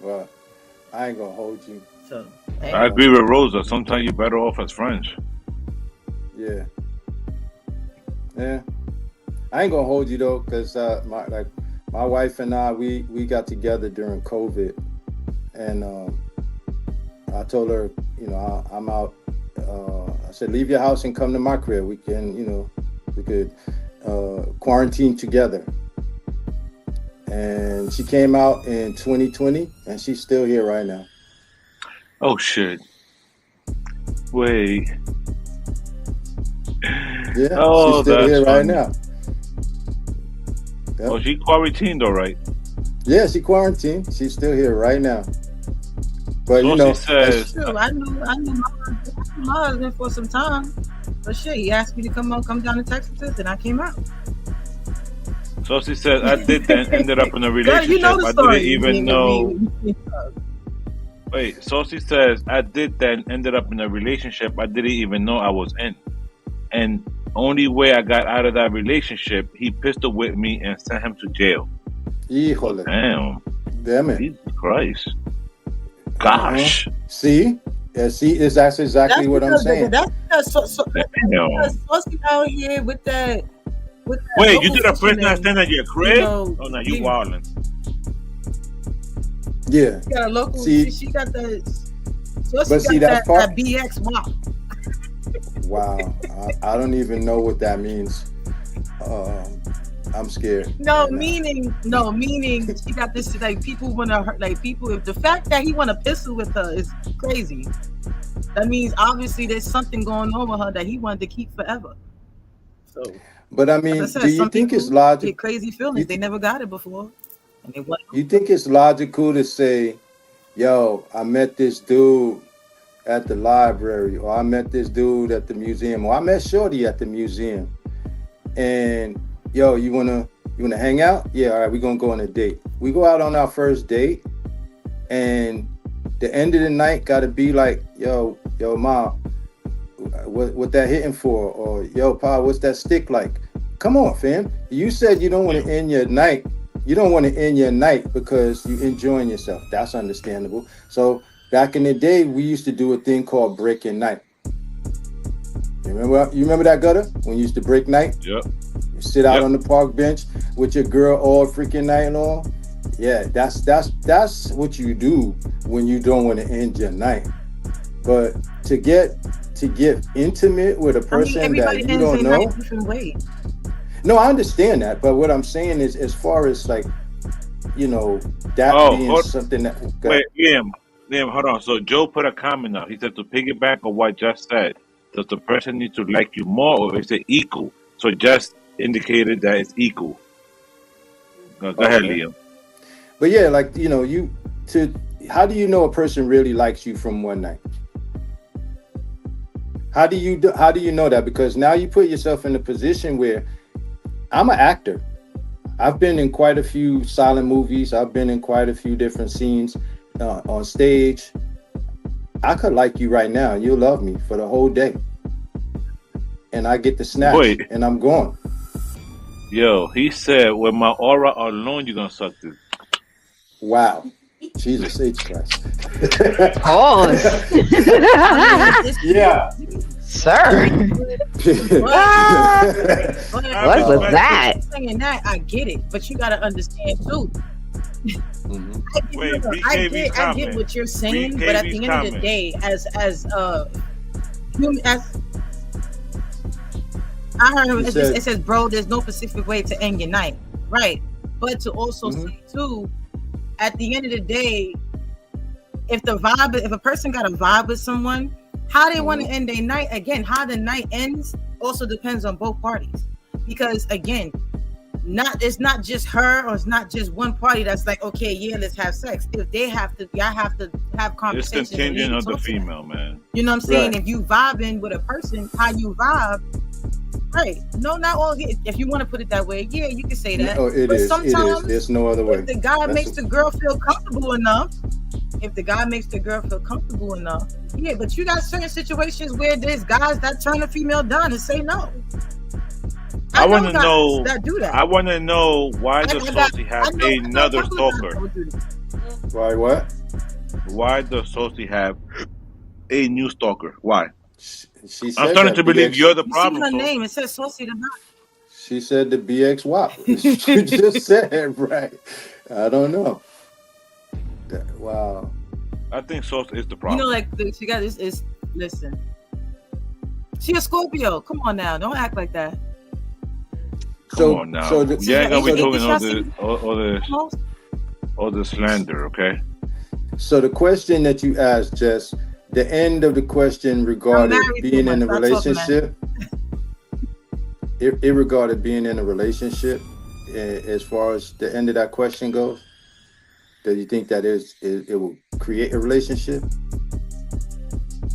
Well, I ain't gonna hold you. So I agree with Rosa. Sometimes you're better off as friends. Yeah. Yeah. I ain't gonna hold you though, because my wife and I we got together during COVID, and I told her, you know, I'm out. I said, leave your house and come to my crib. We can, you know, we could quarantine together. And she came out in 2020, and she's still here right now. Oh shit! Wait. Yeah, oh, she's still here right now. Yep. Oh, she quarantined, all right. Yeah, she quarantined. She's still here right now. But so you know, says, I knew my husband for some time. But shit, he asked me to come down to Texas, and I came out. So she said, I did then ended up in a relationship. You know the story. I didn't even know. Wait, so she says, I did then ended up in a relationship I didn't even know I was in. And only way I got out of that relationship, he pistol whipped me and sent him to jail. Híjole. Damn it. Jesus Christ. Gosh. See? Yeah, see, that's exactly what I'm saying. That's because Saucy out here with that. Wait, you did a first night stand at your crib? Oh no, you wildin'. Yeah. She got a local. She got that. But see, that's part. That BX WAP. Wow, I don't even know what that means. I'm scared. No, meaning she got this. Like people wanna hurt. Like people. If the fact that he want a pistol with her is crazy, that means obviously there's something going on with her that he wanted to keep forever. So. But I mean, do you think it's logical? Get crazy feelings. They never got it before. And they want. You think it's logical to say, "Yo, I met this dude at the library," or "I met this dude at the museum," or "I met Shorty at the museum," and yo, you wanna hang out? Yeah, all right, we're gonna go on a date. We go out on our first date, and the end of the night gotta be like, yo, mom, what that hitting for? Or yo, pa, what's that stick like? Come on, fam. You said you don't want to end your night. You don't want to end your night because you enjoying yourself. That's understandable. So back in the day, we used to do a thing called breaking night. You remember that, Gutter? When you used to break night? Yep. You sit out on the park bench with your girl all freaking night long. Yeah, that's what you do when you don't want to end your night. But to get intimate with a person that you don't know. No, I understand that, but what I'm saying is, as far as like, you know, that being something that. Wait, Liam, hold on. So Joe put a comment out. He said to piggyback on what Just said. Does the person need to like you more, or is it equal? So Just indicated that it's equal. Go ahead, Liam. But yeah, like, you know, how do you know a person really likes you from one night? How do you know that? Because now you put yourself in a position where I'm an actor. I've been in quite a few silent movies. I've been in quite a few different scenes on stage. I could like you right now and you'll love me for the whole day. And I get the snatch and I'm gone. Yo, he said, with my aura alone, you're going to suck this. Wow. Jesus H. Christ. Pause. Yeah. Sir. What was that? Saying that, I get it, but you got to understand too. I get what you're saying, but at the end of the day, as I heard it says, bro, there's no specific way to end your night, right? But to also say too, at the end of the day, if a person got a vibe with someone, how they want to end their night, again, how the night ends also depends on both parties. Because again, it's not just her, or it's not just one party that's like, okay, yeah, let's have sex. If they have to, y'all have to have conversations. It's contingent on the female, man. You know what I'm saying? Right. If you vibing with a person, how you vibe, right? No, not all. If you want to put it that way, yeah, you can say that. No, it is. There's no other way. If the guy makes the girl feel comfortable enough, yeah. But you got certain situations where there's guys that turn a female down and say no. I want to know that do that. I want to know why does Saucy have another stalker? Why what? why does Saucy have a new stalker? Why? She said I'm starting that to believe BX, you're the You see problem. her Saucy. name? It says Saucy the Knot. she said the BX WAP. She just said, right. I don't know. Wow. I think Saucy is the You problem. know, like she got this. Is listen. She a Scorpio. Come on now, don't act like that. Come on now. So You ain't gonna be talking Almost. all the slander, okay? So the question that you asked, Jess, the end of the question regarding married being too in a much. Stop talking, relationship. It regarded being in a relationship. As far as the end of that question goes, do you think that it will create a relationship?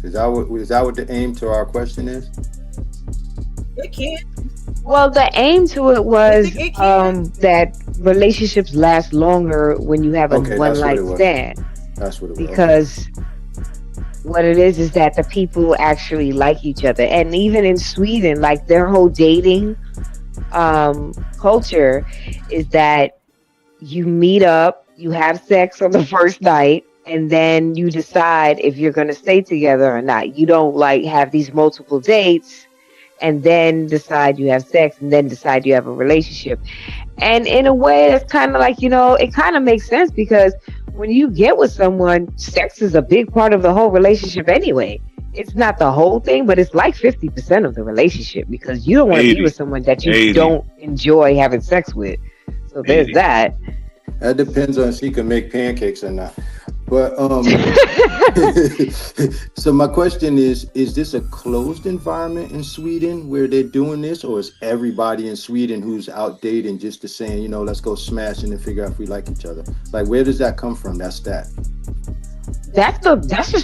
Is that what the aim to our question is? It can't. Well, the aim to it was It can. that relationships last longer when you have a Okay, one that's what night it was. stand. That's what it was. Because what it is that the people actually like each other. And even in Sweden, like their whole dating culture is that you meet up, you have sex on the first night, and then you decide if you're going to stay together or not. You don't like have these multiple dates and then decide you have sex and then decide you have a relationship. And in a way, it's kind of like, it kind of makes sense because when you get with someone, sex is a big part of the whole relationship anyway. It's not the whole thing, but it's like 50% of the relationship because you don't want to be with someone that you don't enjoy having sex with. So there's that. That depends on if she can make pancakes or not. But so my question is this a closed environment in Sweden where they're doing this, or is everybody in Sweden who's out dating just saying, let's go smashing and figure out if we like each other? Like, where does that come from? That's just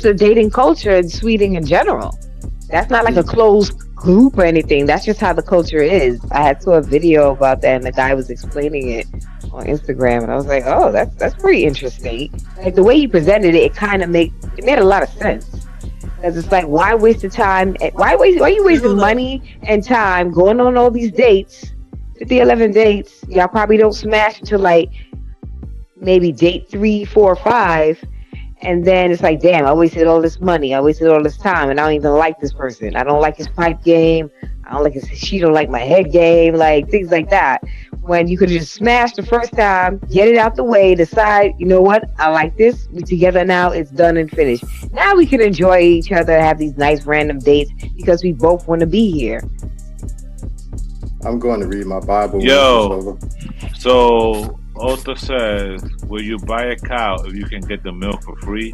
the dating culture in Sweden in general. That's not like a closed group or anything. That's just how the culture is. I saw a video about that and the guy was explaining it on Instagram and I was like, oh, that's pretty interesting. Like the way he presented it, it made a lot of sense. Because it's like, why waste the time? Why are you wasting money and time going on all these dates, 11 dates? Y'all probably don't smash until like maybe date 3, 4, 5. And then it's like, damn, I wasted all this money. I wasted all this time. And I don't even like this person. I don't like his pipe game. I don't like she don't like my head game. Like things like that. When you could just smash the first time, get it out the way, decide, you know what? I like this. We together now. It's done and finished. Now we can enjoy each other, have these nice random dates because we both want to be here. I'm going to read my Bible. Yo, so Ota says, will you buy a cow if you can get the milk for free?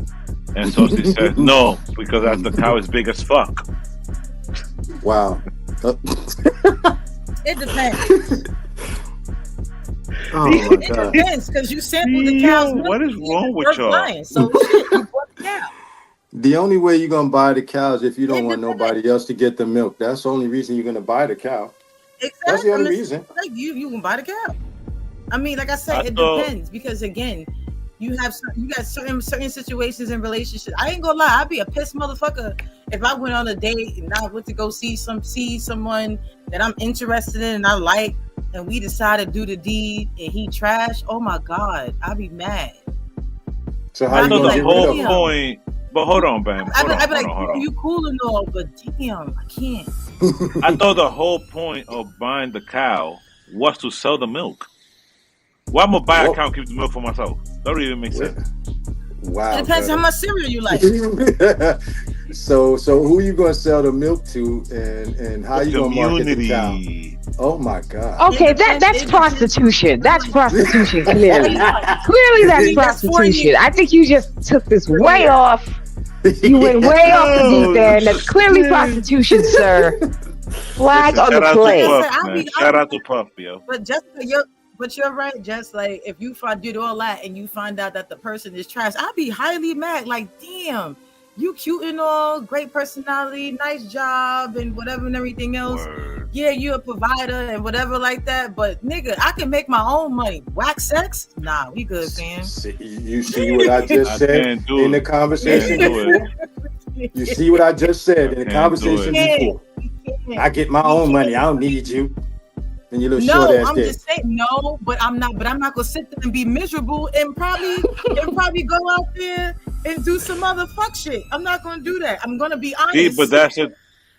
And Saucy says, no, because the cow is big as fuck. Wow. It depends. Oh my God. It depends because you sampled the cow's milk. What is wrong with y'all? So shit, you bought the cow. The only way you're going to buy the cow is if you don't want nobody else to get the milk. That's the only reason you're going to buy the cow. Exactly. That's the only reason. Like you can buy the cow. I mean, like I said, it depends because again, you got certain situations in relationships. I ain't gonna lie, I'd be a pissed motherfucker if I went on a date and I went to go see someone that I'm interested in and I like, and we decided to do the deed and he trash. Oh my God, I'd be mad. So how you gonna the whole point? But hold on, man. I'd be like, you cool and all, but damn, I can't. I thought the whole point of buying the cow was to sell the milk. Why am I buy a cow and keep the milk for myself? That don't even make sense. Wow. It depends how much cereal you like. So who you gonna sell the milk to, and how you gonna market the cow? Oh my God. Okay, that's prostitution. That's prostitution. Clearly, that's prostitution. I think you just took this way off. You went way off the deep end. That's clearly prostitution, sir. Flag on the play. Shout out to Puff, yo. But you're right, just like if you did all that and you find out that the person is trash, I'd be highly mad. Like, damn, you cute and all, great personality, nice job, and whatever and everything else. Word. Yeah, you're a provider and whatever like that. But nigga, I can make my own money. Whack sex? Nah, we good, fam. You see what I just said in the conversation before? You see what I just said in the conversation before? I get my own money. I don't need you. And you look short ass I'm just saying no, but I'm not gonna sit there and be miserable and probably go out there and do some other fuck shit. I'm not gonna do that. I'm gonna be honest. See, but that's it.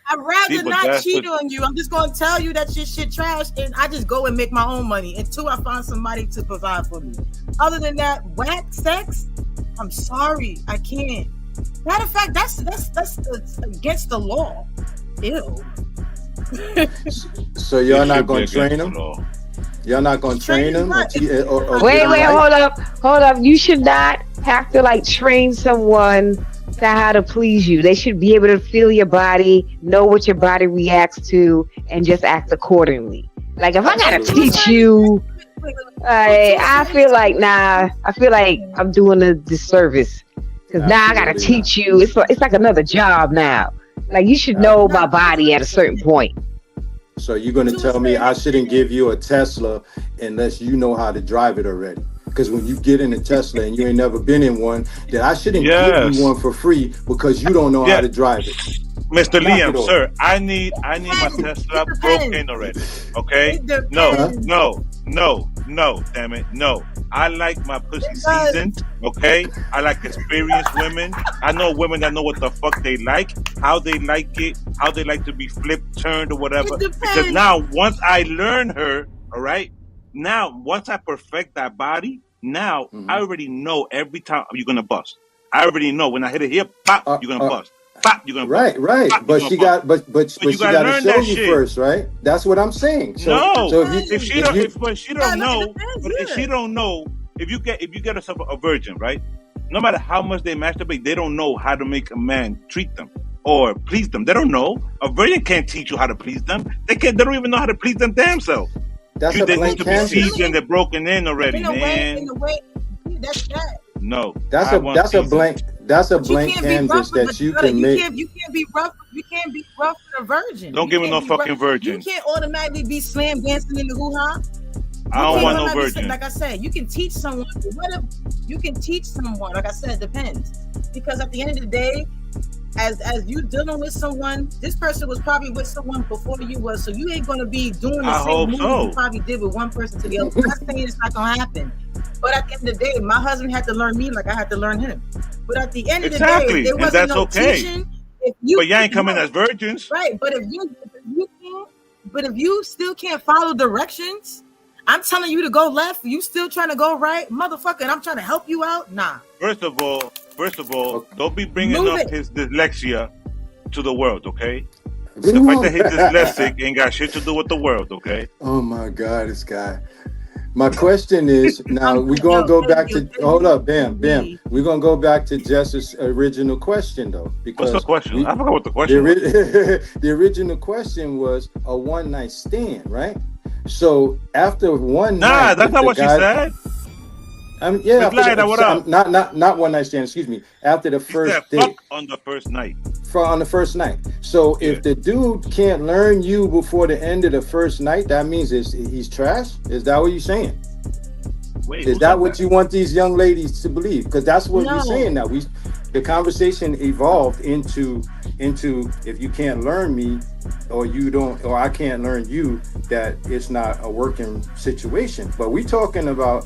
I'd rather not cheat on you. I'm just gonna tell you that your shit trash, and I just go and make my own money until I find somebody to provide for me. Other than that, whack sex, I'm sorry, I can't. Matter of fact, that's against the law. Ew. So y'all not gonna train them? Y'all not gonna train them? Wait, hold up. You should not have to like train someone to how to please you. They should be able to feel your body, know what your body reacts to, and just act accordingly. Like if I gotta teach you, I feel like I'm doing a disservice because now I gotta teach you. It's like another job now. Like you should know my body at a certain point. So you're gonna tell me I shouldn't give you a Tesla unless you know how to drive it already? Because when you get in a Tesla and you ain't never been in one, then I shouldn't give you one for free because you don't know how to drive it. Mr. Liam, sir, I need my Tesla broken already. Okay? No, damn it, no. I like my pussy seasoned. Okay? I like experienced women. I know women that know what the fuck they like, how they like it, how they like to be flipped, turned, or whatever. Because now, once I learn her, all right. Now, once I perfect that body, now I already know every time you're gonna bust. I already know when I hit it here, pop, you're gonna bust. Pop, you're gonna bust. Right. Pop, but she got to show you first, right? That's what I'm saying. So if she don't know, if you get yourself a virgin, right? No matter how much they masturbate, they don't know how to make a man treat them or please them. They don't know. A virgin can't teach you how to please them. They don't even know how to please them damn self. That's a blank canvas. And they're broken in already, man. In a way, that's that. No, that's a blank canvas that you can make. You can't be rough. You can't be rough with a virgin. Don't give me no fucking virgin. You can't automatically be slam dancing in the hoo-ha. I don't want no virgin. Like I said, you can teach someone. Whatever you can teach someone. Like I said, it depends. Because at the end of the day, as you dealing with someone, this person was probably with someone before you was, so you ain't gonna be doing the same move you probably did with one person to the other. I'm not saying it's not gonna happen, but at the end of the day, my husband had to learn me like I had to learn him. But at the end of the day, there wasn't no teaching. But you ain't coming as virgins, right? But if you still can't follow directions, I'm telling you to go left, you still trying to go right, motherfucker, and I'm trying to help you out. Nah. First of all, don't be bringing up his dyslexia to the world, okay? The fact that he's dyslexic ain't got shit to do with the world, okay? Oh my God, this guy. My question is, now we're going to go back to, hold up, Bam. We're going to go back to Jess's original question, though. Because what's the question? I forgot what the question was. The original question was a one-night stand, right? So after one night... that's not what she said. Not one night stand, excuse me. After the first date. Fuck on the first night. On the first night. So if the dude can't learn you before the end of the first night, that means he's trash? Is that what you're saying? Is that what you want these young ladies to believe? Because that's what we're saying now. The conversation evolved into if you can't learn me or I can't learn you, that it's not a working situation. But we're talking about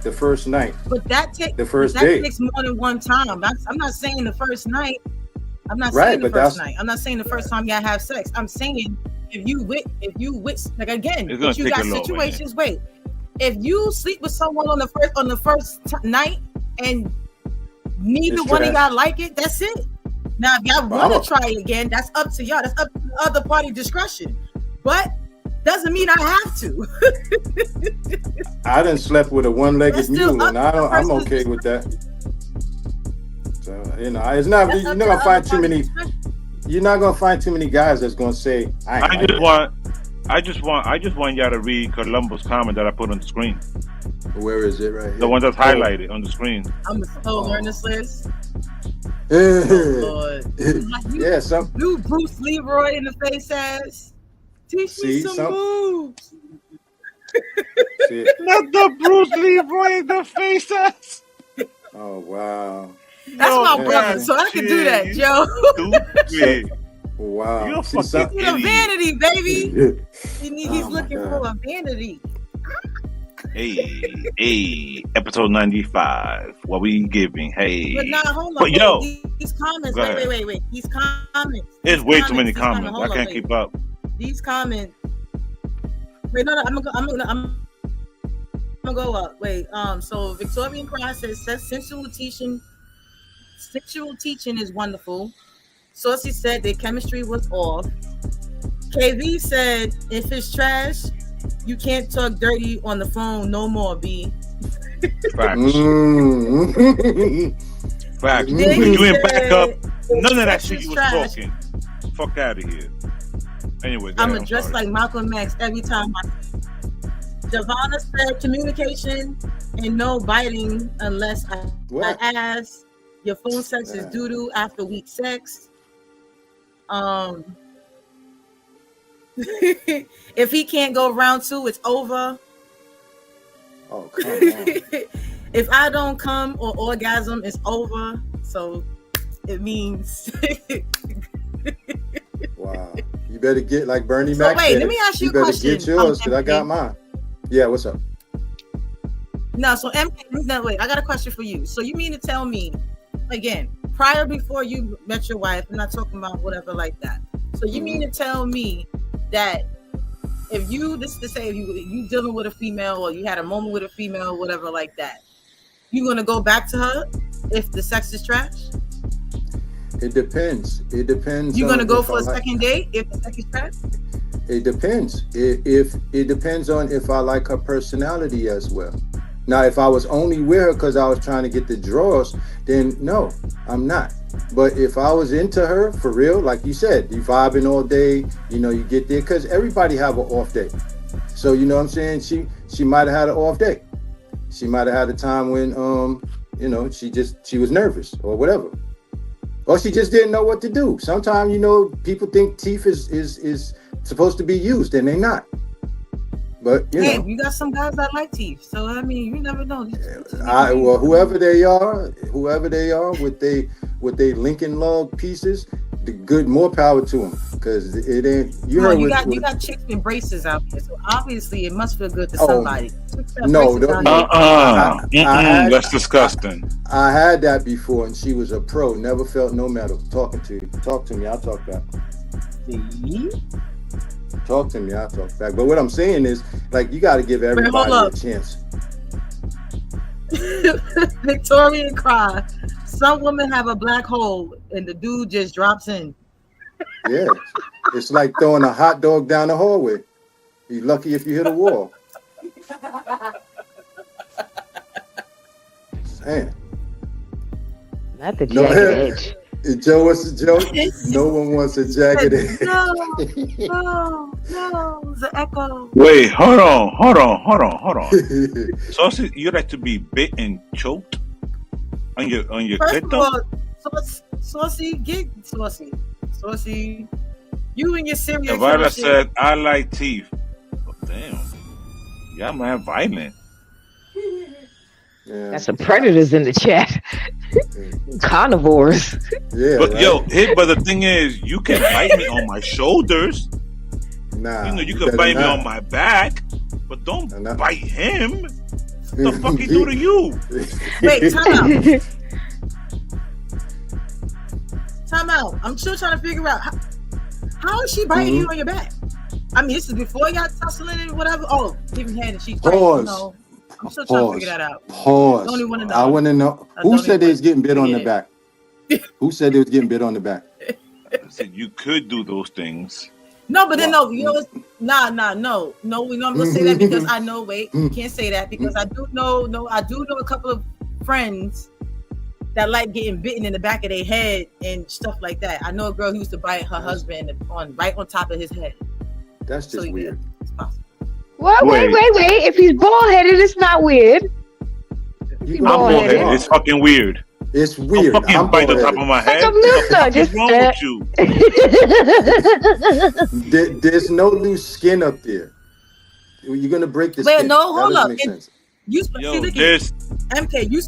the first night. But that takes more than one time. I'm not saying the first night. I'm not saying the first night. I'm not saying the first time y'all have sex. I'm saying if you like again, if you got situations. Wait, if you sleep with someone on the first night and neither one of y'all like it, that's it. Now if y'all want to try it again, that's up to y'all. That's up to the other party discretion. But doesn't mean I have to. I done slept with a one-legged mule, and I'm okay with that. So it's not. You're not gonna find too many. You're not gonna find too many guys that's gonna say, I just want y'all to read Columbo's comment that I put on the screen. Where is it? Right here. The one that's highlighted on the screen. I'm so learn this list. Lord. Do Bruce Leroy in the face ass. Teach me some moves. Not the Bruce Leroy in the face ass. Oh wow. That's my brother, so I can do that, Joe. Wow. You're fucking a vanity, baby. He's looking for a vanity. Hey, episode 95. What we giving? Hey. But hold on. But yo, these comments. Wait. These comments. There's way too many comments. I can't keep up. These comments. Wait, no. I'm gonna go up. Wait. So Victorian Cross says sensual teaching is wonderful. Saucy said their chemistry was off. KV said if it's trash, you can't talk dirty on the phone no more, B. Facts. Facts. You ain't back up. None of that shit you was talking. Fuck out of here. Anyway, I'm dressed like Malcolm X every time I see. Javonna said communication and no biting unless I ask. Your phone sex is doo-doo after week 6. If he can't go round 2, it's over. Oh, come on. If I don't come or orgasm, it's over. So it means. Wow. You better get like Bernie Mac. Wait, let me ask you a question. You better get yours because I got mine. Yeah, what's up? No, so wait, I got a question for you. So you mean to tell me, again, before you met your wife, I'm not talking about whatever like that. So you mean to tell me that if you dealing with a female or you had a moment with a female or whatever like that, you're gonna go back to her if the sex is trash? It depends. You're gonna go for a second date if the sex is trash? It depends. If it depends on if I like her personality as well. Now, if I was only with her because I was trying to get the draws, then no, I'm not. But if I was into her for real, like you said, you vibing all day, you get there because everybody have an off day. So you know what I'm saying? She might have had an off day. She might have had a time when she was nervous or whatever. Or she just didn't know what to do. Sometimes, people think teeth is supposed to be used and they're not. But you got some guys that like teeth, so I mean, you never know. Whoever they are with they Lincoln log pieces, more power to them, because it ain't. You got chicks with braces out there, so obviously it must feel good to somebody. No, that's disgusting. I had that before, and she was a pro. Never felt no metal. Talk to me, I'll talk back. Talk to me, I'll talk back. But what I'm saying is, like, you got to give everybody a chance. Victorian cry. Some women have a black hole and the dude just drops in. Yeah, it's like throwing a hot dog down the hallway. You're lucky if you hit a wall. Man. Not the jagged edge. Joe, what's the joke? No one wants a jagged edge. No, the echo. Wait, hold on. Saucy, you like to be bit and choked on your First of all, Saucy, get Saucy. Saucy, you and your serious. Nevada said, I like teeth. Oh, damn. Y'all man violent. Yeah. That's some predators in the chat. Carnivores. Yeah. But right? but the thing is, you can bite me on my shoulders. Nah. You can bite me on my back, but don't bite him. What the fuck he do to you? Wait, time out. I'm still trying to figure out how is she biting you on your back? I mean, this is before y'all tussling and whatever. Oh, giving head and she's biting. I'm still trying to figure that out. Pause. I don't even want to know. I want to know who said they was getting bit on the back. Who said they was getting bit on the back? I said you could do those things. No, but then no. We're not gonna say that because I know. Wait, you can't say that because I do know. No, I do know a couple of friends that like getting bitten in the back of their head and stuff like that. I know a girl who used to bite her husband right on top of his head. That's just weird. It's possible. Well, wait. If he's bald-headed, it's not weird. I'm bald-headed. It's fucking weird. It's weird. I'm bite the top of my head. What's wrong with you? There's no loose skin up there. You're gonna break the skin. Wait, no, hold up. There's MK. You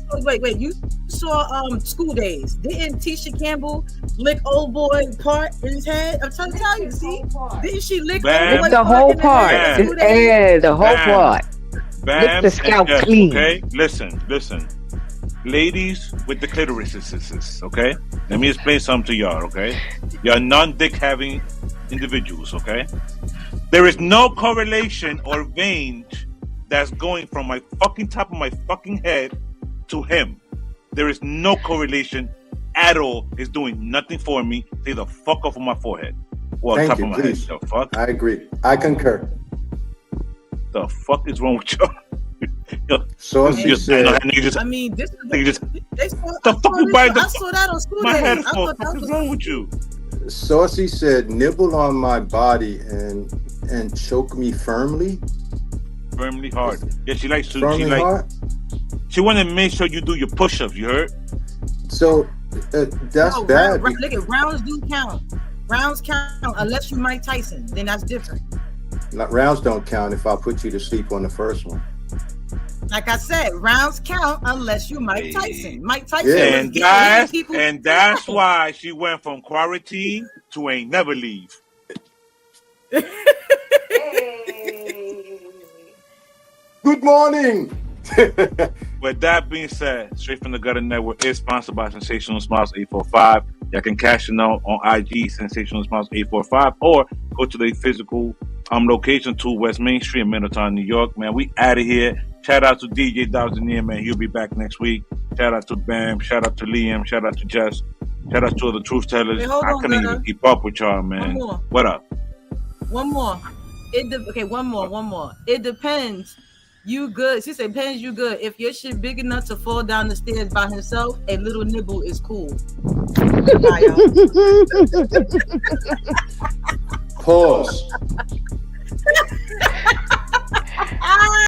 saw School Days. Didn't Tisha Campbell lick old boy part in his head? I'm trying to tell you. See, didn't she lick the whole part? Yeah, the whole part. Bam, the scalp and clean. Okay, listen. Ladies with the clitorises, okay? Let me explain something to y'all, okay? You're non-dick having individuals, okay? There is no correlation or vein that's going from my fucking top of my fucking head to him. There is no correlation at all. It's doing nothing for me. Stay the fuck off of my forehead. Well, Thank top you, of my please. head. The fuck? I agree. I concur. The fuck is wrong with y'all? Saucy said, I mean, this is they just they saw, the fuck you buying the I saw that on school my days. head I for? thought that What is was wrong with you? Saucy said, nibble on my body and choke me firmly. Firmly hard. Yeah, she likes to. Firmly hard. She want to make sure you do your push-ups. You heard? So that's bad. Look at rounds do count. Rounds count unless you Mike Tyson. Then that's different. Rounds don't count if I put you to sleep on the first one. Like I said, rounds count unless you Mike Tyson. Mike Tyson. Yeah. And that's why she went from quarantine to ain't never leave. Good morning. With that being said, Straight from the Gutter Network is sponsored by Sensational Smiles 845. Y'all can cash it out on IG, Sensational Smiles 845, or go to the physical location, 2 West Main Street in Middletown, New York. Man, we out of here. Shout out to DJ Dowsinier, man. He'll be back next week. Shout out to Bam. Shout out to Liam. Shout out to Jess. Shout out to the truth tellers. Wait, I couldn't even keep up with y'all, man. One more. What up? One more. One more. It depends. You good. She said, depends you good. If your shit big enough to fall down the stairs by himself, a little nibble is cool. Bye, Pause.